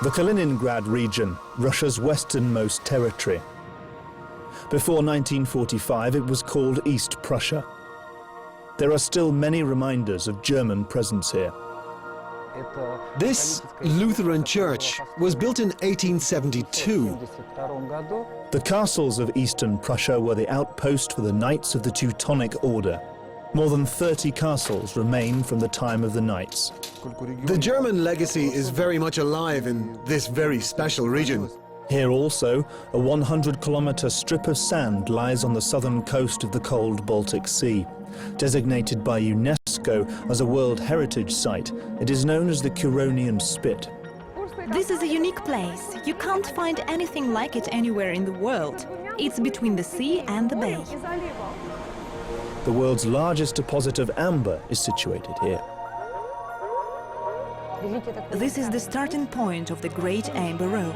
The Kaliningrad region, Russia's westernmost territory. Before 1945, it was called East Prussia. There are still many reminders of German presence here. This Lutheran church was built in 1872. The castles of Eastern Prussia were the outpost for the Knights of the Teutonic Order. More than 30 castles remain from the time of the Knights. The German legacy is very much alive in this very special region. Here also, a 100-kilometer strip of sand lies on the southern coast of the cold Baltic Sea. Designated by UNESCO as a World Heritage Site, it is known as the Curonian Spit. This is a unique place. You can't find anything like it anywhere in the world. It's between the sea and the bay. The world's largest deposit of amber is situated here. This is the starting point of the Great Amber Road.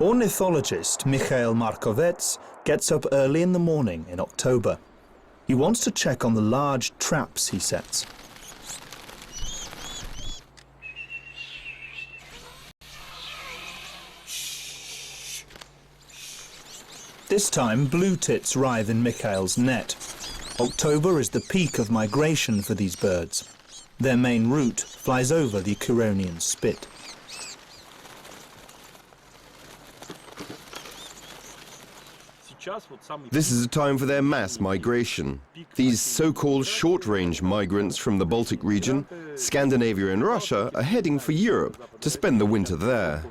Ornithologist Mikhail Markovets gets up early in the morning in October. He wants to check on the large traps he sets. This time, blue tits writhe in Mikhail's net. October is the peak of migration for these birds. Their main route flies over the Curonian Spit. This is a time for their mass migration. These so-called short-range migrants from the Baltic region, Scandinavia and Russia are heading for Europe to spend the winter there.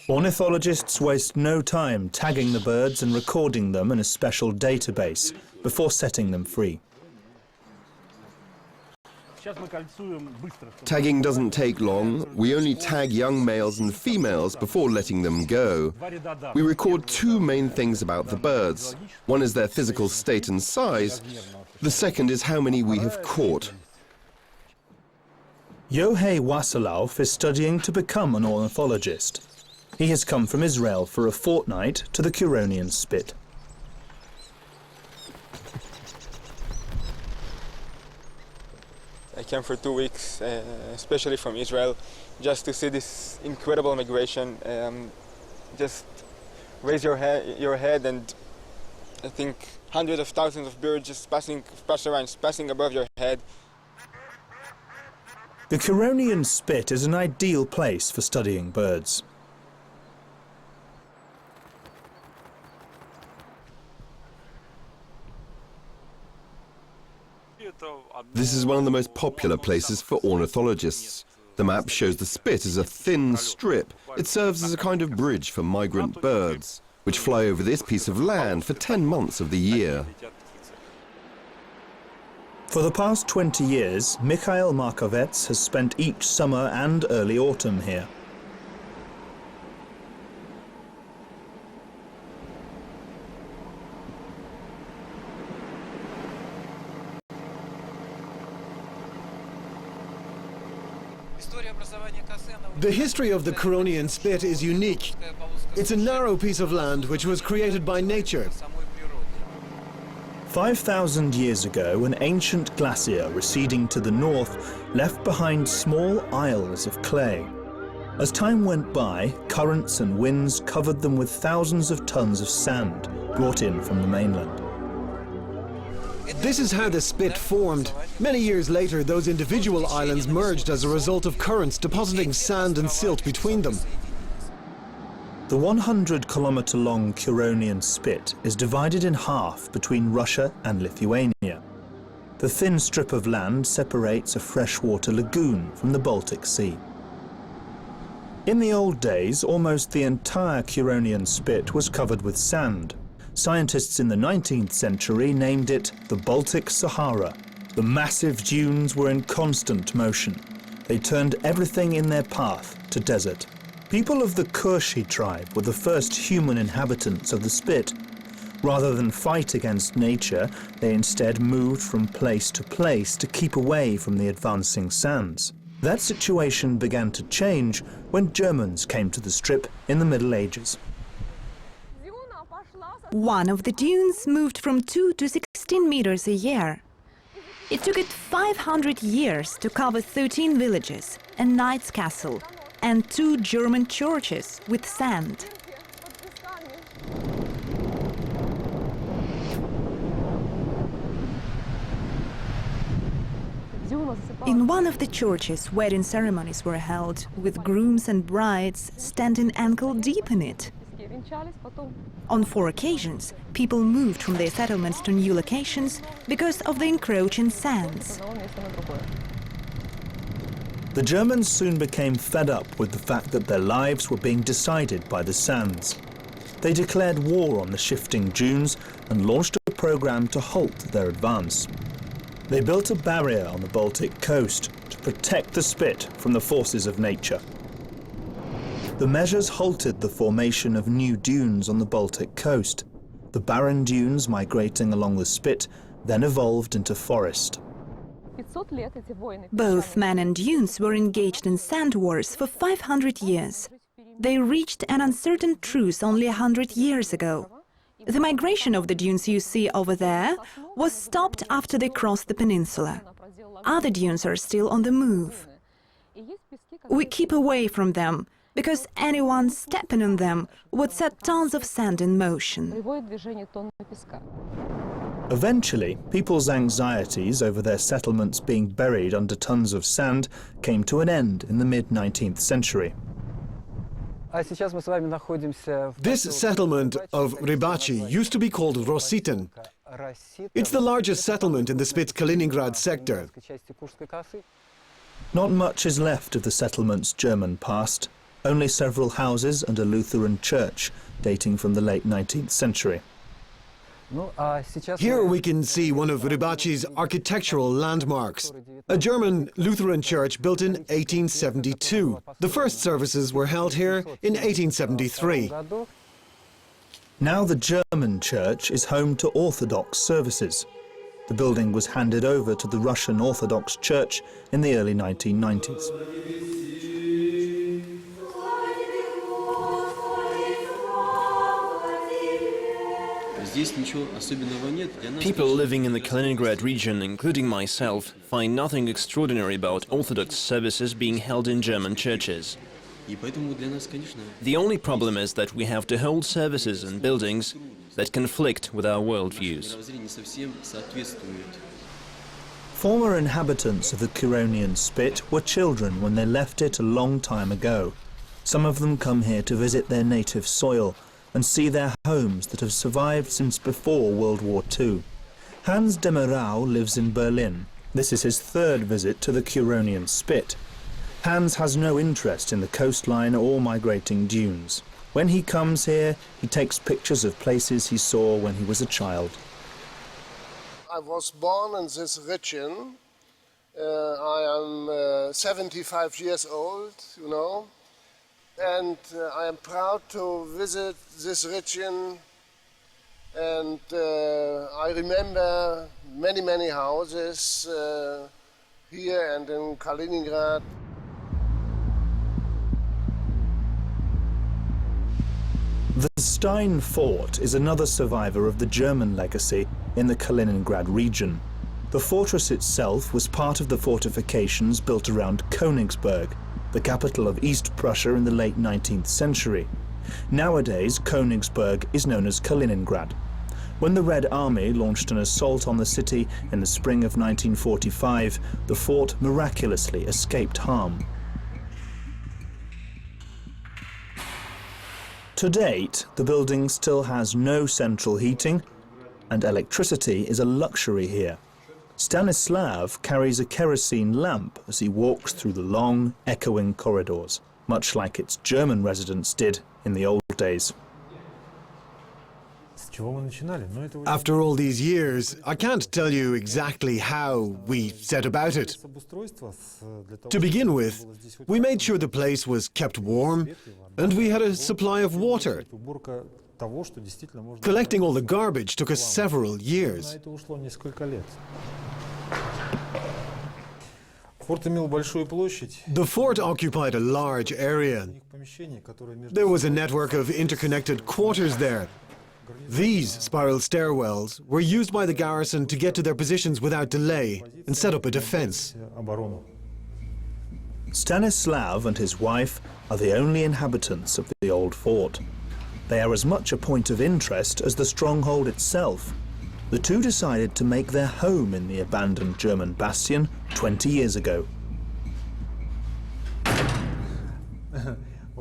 Ornithologists waste no time tagging the birds and recording them in a special database before setting them free. Tagging doesn't take long. We only tag young males and females before letting them go. We record two main things about the birds. One is their physical state and size. The second is how many we have caught. Yohei Wasilov is studying to become an ornithologist. He has come from Israel for a fortnight to the Curonian Spit. I came for 2 weeks, especially from Israel, just to see this incredible migration. Just raise your head, and I think hundreds of thousands of birds just passing above your head. The Curonian Spit is an ideal place for studying birds. This is one of the most popular places for ornithologists. The map shows the spit as a thin strip. It serves as a kind of bridge for migrant birds, which fly over this piece of land for 10 months of the year. For the past 20 years, Mikhail Markovets has spent each summer and early autumn here. The history of the Curonian Spit is unique. It's a narrow piece of land which was created by nature. 5,000 years ago, an ancient glacier receding to the north left behind small isles of clay. As time went by, currents and winds covered them with thousands of tons of sand brought in from the mainland. This is how the spit formed. Many years later, those individual islands merged as a result of currents depositing sand and silt between them. The 100-kilometer-long Curonian Spit is divided in half between Russia and Lithuania. The thin strip of land separates a freshwater lagoon from the Baltic Sea. In the old days, almost the entire Curonian Spit was covered with sand. Scientists in the 19th century named it the Baltic Sahara. The massive dunes were in constant motion. They turned everything in their path to desert. People of the Kurshi tribe were the first human inhabitants of the Spit. Rather than fight against nature, they instead moved from place to place to keep away from the advancing sands. That situation began to change when Germans came to the Strip in the Middle Ages. One of the dunes moved from 2 to 16 meters a year. It took it 500 years to cover 13 villages, a knight's castle, and 2 German churches with sand. In one of the churches, wedding ceremonies were held, with grooms and brides standing ankle-deep in it. On 4 occasions, people moved from their settlements to new locations because of the encroaching sands. The Germans soon became fed up with the fact that their lives were being decided by the sands. They declared war on the shifting dunes and launched a program to halt their advance. They built a barrier on the Baltic coast to protect the spit from the forces of nature. The measures halted the formation of new dunes on the Baltic coast. The barren dunes migrating along the spit then evolved into forest. Both men and dunes were engaged in sand wars for 500 years. They reached an uncertain truce only 100 years ago. The migration of the dunes you see over there was stopped after they crossed the peninsula. Other dunes are still on the move. We keep away from them, because anyone stepping on them would set tons of sand in motion. Eventually, people's anxieties over their settlements being buried under tons of sand came to an end in the mid-19th century. This settlement of Rybachi used to be called Rositin. It's the largest settlement in the Spit's Kaliningrad sector. Not much is left of the settlement's German past, only several houses and a Lutheran church dating from the late 19th century. Here we can see one of Rybachi's architectural landmarks, a German Lutheran church built in 1872. The first services were held here in 1873. Now the German church is home to Orthodox services. The building was handed over to the Russian Orthodox Church in the early 1990s. People living in the Kaliningrad region, including myself, find nothing extraordinary about Orthodox services being held in German churches. The only problem is that we have to hold services in buildings that conflict with our worldviews. Former inhabitants of the Curonian Spit were children when they left it a long time ago. Some of them come here to visit their native soil and see their homes that have survived since before World War II. Hans Demerau lives in Berlin. This is his 3rd visit to the Curonian Spit. Hans has no interest in the coastline or migrating dunes. When he comes here, he takes pictures of places he saw when he was a child. I was born in this region. I am 75 years old, you know. And I am proud to visit this region, and I remember many houses here and in Kaliningrad. The Stein Fort is another survivor of the German legacy in the Kaliningrad region. The fortress itself was part of the fortifications built around Königsberg, the capital of East Prussia in the late 19th century. Nowadays, Königsberg is known as Kaliningrad. When the Red Army launched an assault on the city in the spring of 1945, the fort miraculously escaped harm. To date, the building still has no central heating, and electricity is a luxury here. Stanislav carries a kerosene lamp as he walks through the long, echoing corridors, much like its German residents did in the old days. After all these years, I can't tell you exactly how we set about it. To begin with, we made sure the place was kept warm and we had a supply of water. Collecting all the garbage took us several years. The fort occupied a large area. There was a network of interconnected quarters there. These spiral stairwells were used by the garrison to get to their positions without delay and set up a defense. Stanislav and his wife are the only inhabitants of the old fort. They are as much a point of interest as the stronghold itself. The two decided to make their home in the abandoned German bastion 20 years ago.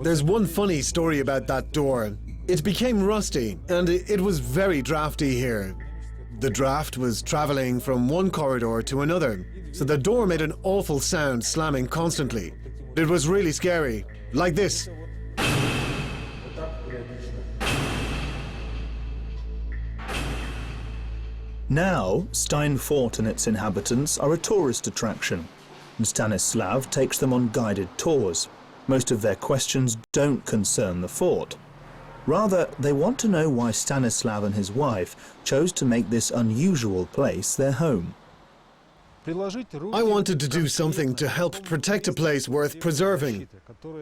There's one funny story about that door. It became rusty, and it was very drafty here. The draft was traveling from one corridor to another, so the door made an awful sound slamming constantly. It was really scary, like this. Now, Stein Fort and its inhabitants are a tourist attraction, and Stanislav takes them on guided tours. Most of their questions don't concern the fort. Rather, they want to know why Stanislav and his wife chose to make this unusual place their home. I wanted to do something to help protect a place worth preserving.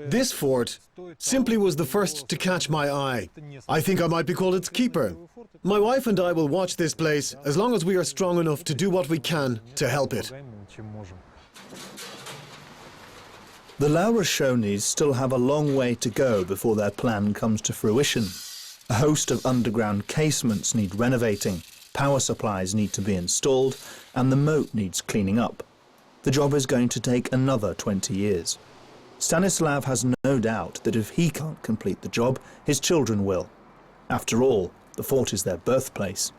This fort simply was the first to catch my eye. I think I might be called its keeper. My wife and I will watch this place as long as we are strong enough to do what we can to help it. The Laurashonis still have a long way to go before their plan comes to fruition. A host of underground casements need renovating, power supplies need to be installed, and the moat needs cleaning up. The job is going to take another 20 years. Stanislav has no doubt that if he can't complete the job, his children will. After all, the fort is their birthplace.